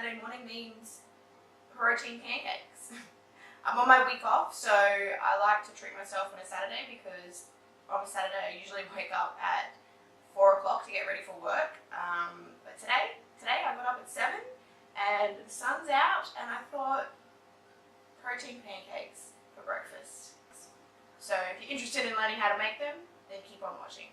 Saturday morning means protein pancakes. I'm on my week off, so I like to treat myself on a Saturday because on a Saturday I usually wake up at 4 o'clock to get ready for work. But today I got up at 7 and the sun's out and I thought protein pancakes for breakfast. So if you're interested in learning how to make them, then keep on watching.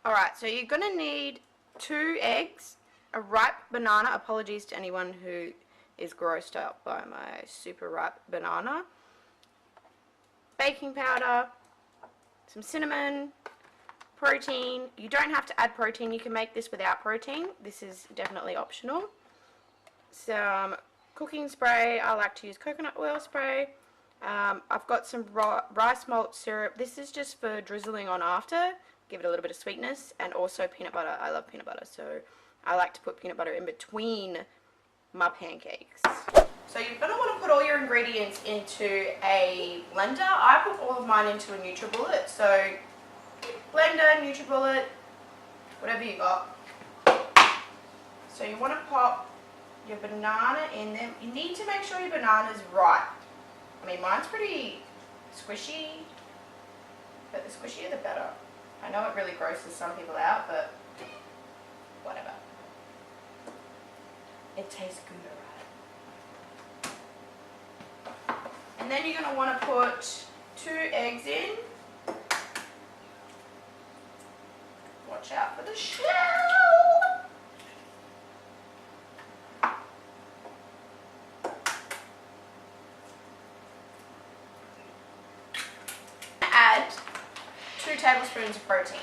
Alright, so you're going to need 2 eggs, a ripe banana. Apologies to anyone who is grossed out by my super ripe banana. Baking powder, some cinnamon, protein. You don't have to add protein, you can make this without protein. This is definitely optional. Some cooking spray. I like to use coconut oil spray. I've got some rice malt syrup. This is just for drizzling on after, give it a little bit of sweetness, and also peanut butter. I love peanut butter, so I like to put peanut butter in between my pancakes. So you're going to want to put all your ingredients into a blender. I put all of mine into a NutriBullet, so blender, NutriBullet, whatever you got. So you want to pop your banana in there. You need to make sure your banana's ripe. I mean, mine's pretty squishy, but the squishier the better. I know it really grosses some people out, but whatever. It tastes good, alright. And then you're going to want to put 2 eggs in. Watch out for the shell. Add 2 tablespoons of protein.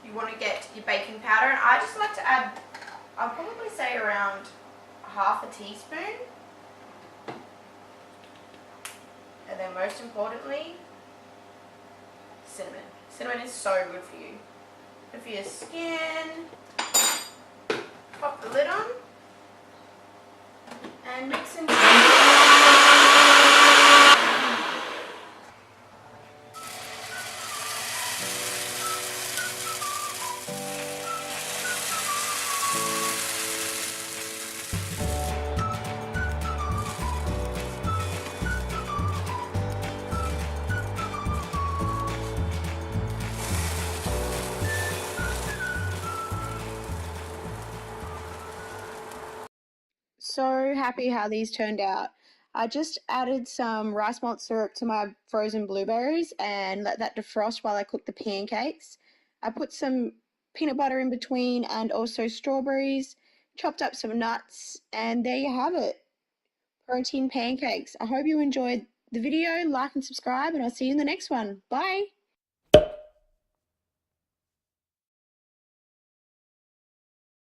You want to get your baking powder, and I just like to add, I'll probably say around half a teaspoon. And then most importantly, cinnamon. Cinnamon is so good for you. Good for your skin. Pop the lid on and mix and so happy how these turned out. I just added some rice malt syrup to my frozen blueberries and let that defrost while I cook the pancakes. I put some peanut butter in between and also strawberries, chopped up some nuts, and there you have it. Protein pancakes. I hope you enjoyed the video. Like and subscribe, and I'll see you in the next one. Bye!